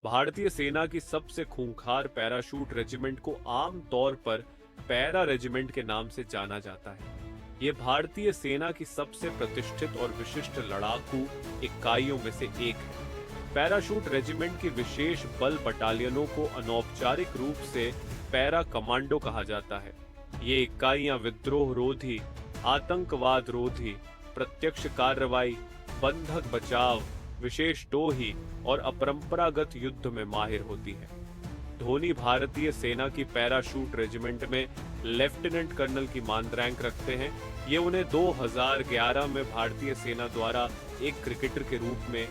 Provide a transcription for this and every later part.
भारतीय सेना की सबसे खूंखार पैराशूट रेजिमेंट को आम तौर पर पैरा रेजिमेंट के नाम से जाना जाता है। ये भारतीय सेना की सबसे प्रतिष्ठित और विशिष्ट लड़ाकू इकाइयों में से एक है। पैराशूट रेजिमेंट की विशेष बल बटालियनों को अनौपचारिक रूप से पैरा कमांडो कहा जाता है। ये इकाइयां विद्रोह रोधी, आतंकवाद रोधी, प्रत्यक्ष कार्रवाई, बंधक बचाव, विशेष टोही और अपरंपरागत युद्ध में माहिर होती है। धोनी भारतीय सेना की पैराशूट रेजिमेंट में लेफ्टिनेंट कर्नल की मान रैंक रखते हैं। ये उन्हें 2011 में भारतीय सेना द्वारा एक क्रिकेटर के रूप में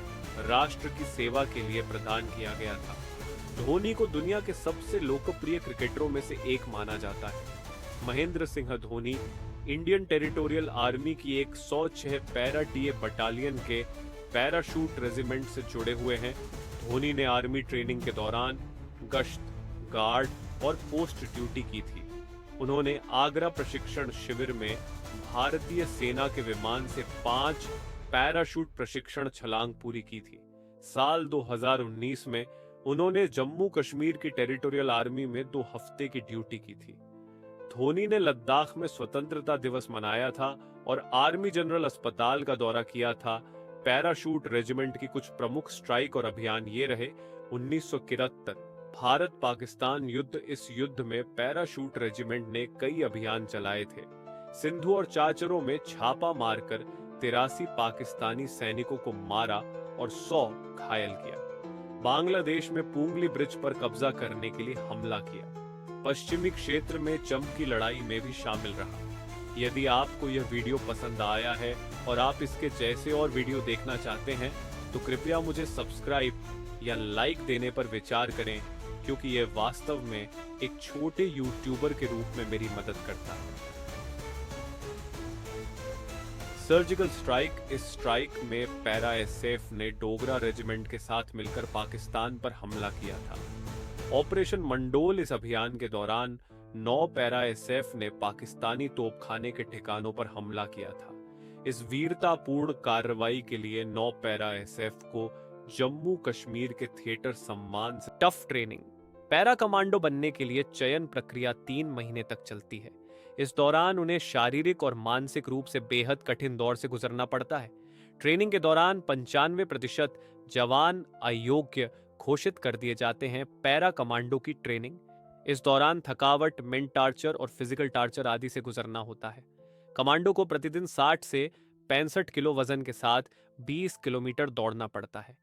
राष्ट्र की सेवा के लिए प्रदान किया गया था। धोनी को दुनिया के सबसे लोकप्रिय क्रिकेटरों में से एक माना जाता है। Mahendra Singh Dhoni Indian territorial army की एक 106 पैरा टीए बटालियन के पैराशूट रेजिमेंट से जुड़े हुए हैं। धोनी ने आर्मी ट्रेनिंग के दौरान गश्त, गार्ड और पोस्ट ड्यूटी की थी। उन्होंने आगरा प्रशिक्षण शिविर में भारतीय सेना के विमान से 5 पैराशूट प्रशिक्षण छलांग पूरी की थी। साल 2019 में उन्होंने जम्मू कश्मीर की टेरिटोरियल आर्मी में 2 हफ्ते की ड्यूटी की थी। धोनी ने लद्दाख में स्वतंत्रता दिवस मनाया था और आर्मी जनरल अस्पताल का दौरा किया था। पैराशूट रेजिमेंट की कुछ प्रमुख स्ट्राइक और अभियान ये रहे। 1973 भारत पाकिस्तान युद्ध। इस युद्ध में पैराशूट रेजिमेंट ने कई अभियान चलाए थे। सिंधु और चाचरों में छापा मारकर 83 पाकिस्तानी सैनिकों को मारा और 100 घायल किया। बांग्लादेश में पुंगली ब्रिज पर कब्जा करने के लिए हमला किया। पश्चिमी क्षेत्र में चम की लड़ाई में भी शामिल रहा। यदि आपको यह वीडियो पसंद आया है और आप इसके जैसे और वीडियो देखना चाहते हैं तो कृपया मुझे सब्सक्राइब या लाइक देने पर विचार करें, क्योंकि यह वास्तव में एक छोटे यूट्यूबर के रूप में मेरी मदद करता है। Surgical strike. इस स्ट्राइक में पैरा एसएफ ने डोगरा रेजिमेंट के साथ मिलकर पाकिस्तान पर हमला किया था। ऑपरेशन मंडोल। इस अभियान के दौरान 9 पैरा एसएफ ने पाकिस्तानी तोपखाने के ठिकानों पर हमला किया था। इस वीरतापूर्ण कार्रवाई के लिए 9 पैरा एसएफ को जम्मू कश्मीर के थिएटर सम्मान से टफ ट्रेनिंग। पैरा कमांडो बनने के लिए चयन प्रक्रिया 3 महीने तक चलती है। इस दौरान उन्हें शारीरिक और मानसिक रूप से बेहद कठिन दौर से गुजरना पड़ता है। ट्रेनिंग के दौरान 95% जवान अयोग्य घोषित कर दिए जाते हैं। पैरा कमांडो की ट्रेनिंग। इस दौरान थकावट, मेंटल टार्चर और फिजिकल टार्चर आदि से गुजरना होता है। कमांडो को प्रतिदिन 60 से 65 किलो वजन के साथ 20 किलोमीटर दौड़ना पड़ता है।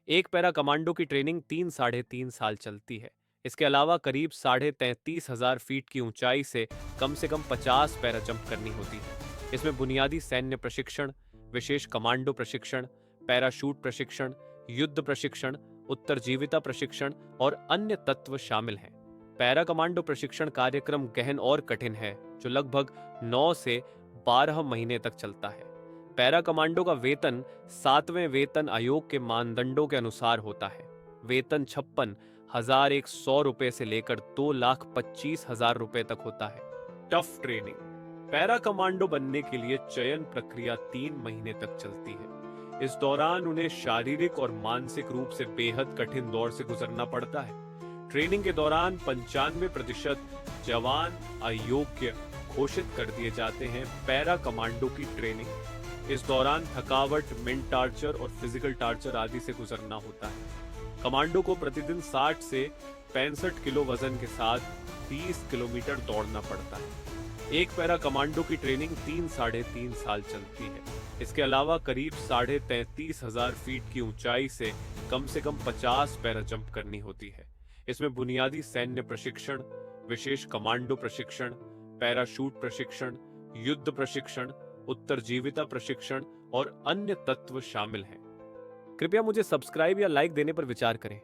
एक पैरा कमांडो की ट्रेनिंग 3-3.5 साल चलती है। इसके अलावा करीब 33,500 फीट की ऊंचाई से कम 50 पैरा जंप करनी होती है। इसमें बुनियादी सैन्य प्रशिक्षण, विशेष कमांडो प्रशिक्षण, पैराशूट प्रशिक्षण, युद्ध प्रशिक्षण, उत्तरजीविता प्रशिक्षण और अन्य तत्व शामिल हैं। पैरा कमांडो प्रशिक्षण कार्यक्रम गहन और कठिन है, जो लगभग 9 से 12 महीने तक चलता है। पैरा कमांडो का वेतन 7वें वेतन आयोग के मानदंडों के अनुसार होता है। वेतन 56,100 रुपए से लेकर 2,25,000 रुपए तक होता है। Tough training. पैरा कमांडो बनने के लिए चयन प्रक्रिया 3 महीने तक चलती है। इस दौरान उन्हें शारीरिक और मानसिक रूप से बेहद कठिन दौर से गुजरना पड़ता है। ट्रेनिंग के दौरान 95% जवान अयोग्य घोषित कर दिए जाते हैं। पैरा कमांडो की ट्रेनिंग। इस दौरान थकावट, मेंटल टार्चर और फिजिकल टार्चर आदि से गुजरना होता है। कमांडो को प्रतिदिन 60 से 65 किलो वजन के साथ 20 किलोमीटर दौड़ना पड़ता है। एक पैरा कमांडो की ट्रेनिंग 3-3.5 साल चलती है। इसके अलावा करीब 33,500 फीट की ऊंचाई से कम 50 पैरा जंप करनी होती है। इसमें बुनियादी सैन्य प्रशिक्षण, विशेष कमांडो प्रशिक्षण, पैराशूट प्रशिक्षण, युद्ध प्रशिक्षण, उत्तरजीविता प्रशिक्षण और अन्य तत्व शामिल हैं। कृपया मुझे सब्सक्राइब या लाइक देने पर विचार करें।